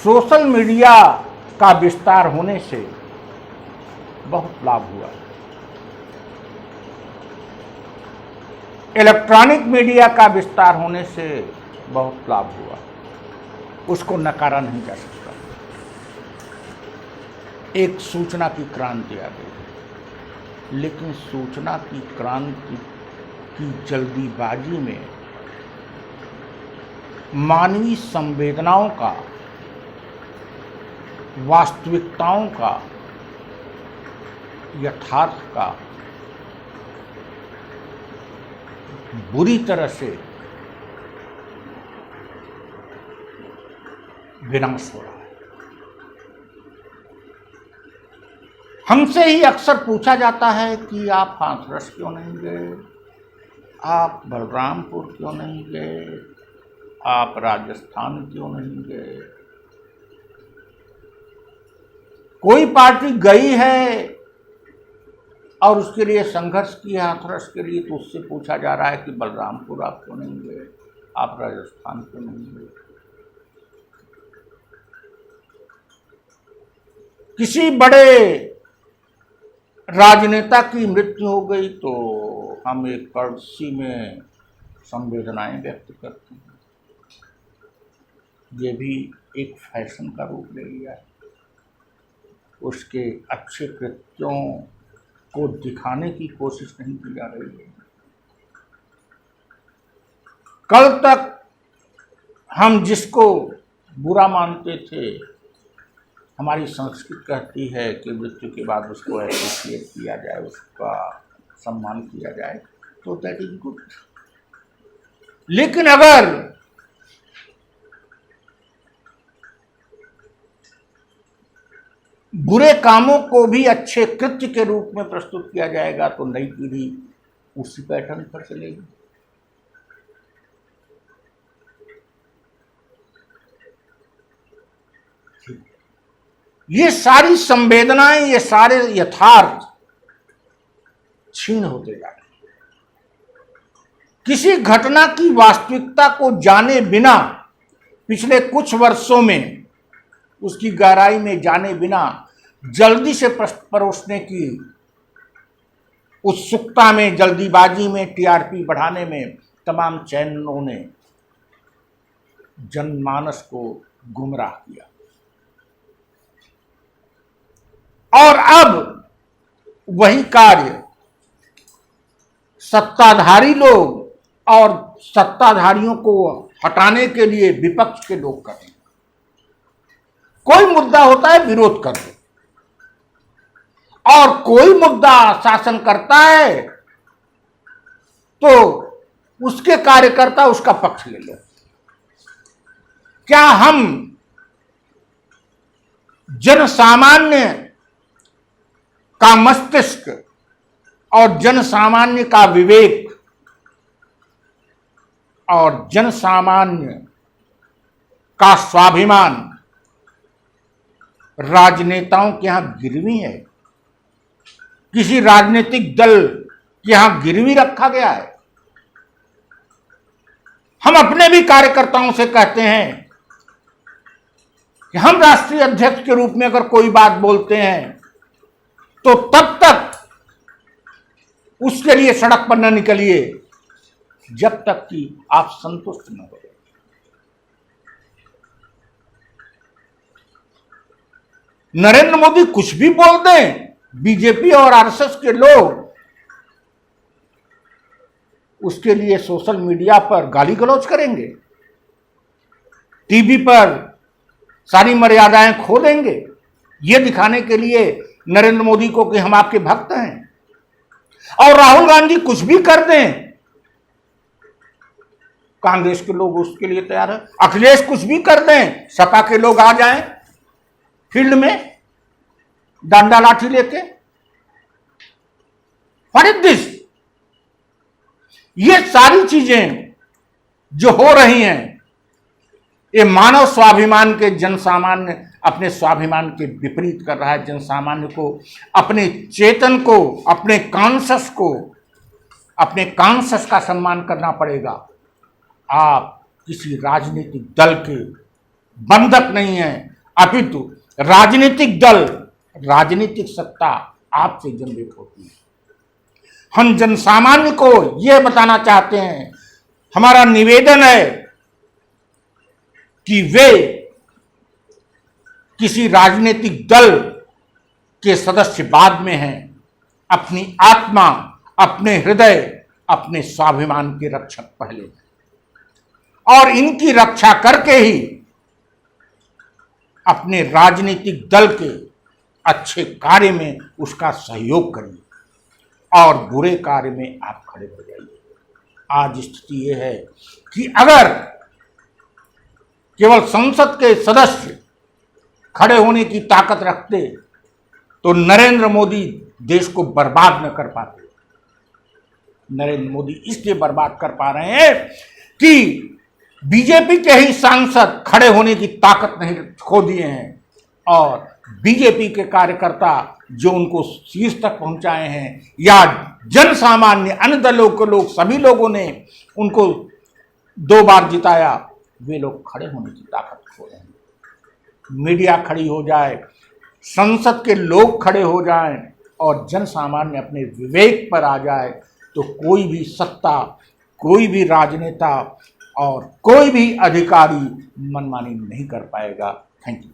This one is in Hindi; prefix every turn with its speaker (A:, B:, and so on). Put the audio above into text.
A: सोशल मीडिया का विस्तार होने से बहुत लाभ हुआ। इलेक्ट्रॉनिक मीडिया का विस्तार होने से बहुत लाभ हुआ, उसको नकारा नहीं जा सकता। एक सूचना की क्रांति आ गई, लेकिन सूचना की क्रांति की जल्दीबाजी में मानवीय संवेदनाओं का, वास्तविकताओं का, यथार्थ का बुरी तरह से विनाश हो रहा है। हमसे ही अक्सर पूछा जाता है कि आप हाथरस क्यों नहीं गए, आप बलरामपुर क्यों नहीं गए, आप राजस्थान क्यों नहीं गए। कोई पार्टी गई है और उसके लिए संघर्ष किया हाथरस के लिए, तो उससे पूछा जा रहा है कि बलरामपुर आप क्यों नहीं गए, आप राजस्थान क्यों नहीं गए। किसी बड़े राजनेता की मृत्यु हो गई तो हम एक कर्टसी में संवेदनाएं व्यक्त करते हैं। ये भी एक फैशन का रूप ले लिया है। उसके अच्छे कृत्यों को दिखाने की कोशिश नहीं की जा रही है। कल तक हम जिसको बुरा मानते थे, हमारी संस्कृति कहती है कि मृत्यु के बाद उसको एप्रिशिएट किया जाए, उसका सम्मान किया जाए, तो दैट इज गुड। लेकिन अगर बुरे कामों को भी अच्छे कृत्य के रूप में प्रस्तुत किया जाएगा तो नई पीढ़ी उसी पैटर्न पर चलेगी। ये सारी संवेदनाएं, ये सारे यथार्थ छीन होते जा रहे हैं। किसी घटना की वास्तविकता को जाने बिना, पिछले कुछ वर्षों में उसकी गहराई में जाने बिना जल्दी से परोसने की उत्सुकता में, जल्दीबाजी में, टीआरपी बढ़ाने में तमाम चैनलों ने जनमानस को गुमराह किया। और अब वही कार्य सत्ताधारी लोग और सत्ताधारियों को हटाने के लिए विपक्ष के लोग कर रहे हैं। कोई मुद्दा होता है, विरोध कर दो, और कोई मुद्दा शासन करता है तो उसके कार्यकर्ता उसका पक्ष ले लो। क्या हम जनसामान्य का मस्तिष्क और जनसामान्य का विवेक और जनसामान्य का स्वाभिमान राजनेताओं के यहां गिरवी है? किसी राजनीतिक दल के यहां गिरवी रखा गया है? हम अपने भी कार्यकर्ताओं से कहते हैं कि हम राष्ट्रीय अध्यक्ष के रूप में अगर कोई बात बोलते हैं तो तब तक उसके लिए सड़क पर न निकलिए जब तक कि आप संतुष्ट न हो। नरेंद्र मोदी कुछ भी बोल दें, बीजेपी और आरएसएस के लोग उसके लिए सोशल मीडिया पर गाली गलौज करेंगे, टीवी पर सारी मर्यादाएं खो देंगे, ये दिखाने के लिए नरेंद्र मोदी को कि हम आपके भक्त हैं। और राहुल गांधी कुछ भी कर दें, कांग्रेस के लोग उसके लिए तैयार है। अखिलेश कुछ भी कर दें, सपा के लोग आ जाएं फील्ड में डंडा लाठी लेके। What is this? ये सारी चीजें जो हो रही हैं, ये मानव स्वाभिमान के, जनसामान्य अपने स्वाभिमान के विपरीत कर रहा है। जनसामान्य को, अपने चेतन को, अपने कॉन्शस को, अपने कॉन्शस का सम्मान करना पड़ेगा। आप किसी राजनीतिक दल के बंधक नहीं हैं, अपितु राजनीतिक दल, राजनीतिक सत्ता आपसे जनरेट होती है। हम जन सामान्य को यह बताना चाहते हैं, हमारा निवेदन है कि वे किसी राजनीतिक दल के सदस्य बाद में हैं, अपनी आत्मा, अपने हृदय, अपने स्वाभिमान के रक्षक पहले हैं, और इनकी रक्षा करके ही अपने राजनीतिक दल के अच्छे कार्य में उसका सहयोग करिए और बुरे कार्य में आप खड़े हो जाइए। आज स्थिति यह है कि अगर केवल संसद के सदस्य खड़े होने की ताकत रखते तो नरेंद्र मोदी देश को बर्बाद न कर पाते। नरेंद्र मोदी इसलिए बर्बाद कर पा रहे हैं कि बीजेपी के ही सांसद खड़े होने की ताकत नहीं खो दिए हैं, और बीजेपी के कार्यकर्ता जो उनको शीर्ष तक पहुंचाए हैं, या जन सामान्य अन्य दलों के लोग, सभी लोगों ने उनको 2 बार जिताया, वे लोग खड़े होने की ताकत खो रहे हैं। मीडिया खड़ी हो जाए, संसद के लोग खड़े हो जाएं और जन सामान्य अपने विवेक पर आ जाए तो कोई भी सत्ता, कोई भी राजनेता और कोई भी अधिकारी मनमानी नहीं कर पाएगा। Thank you.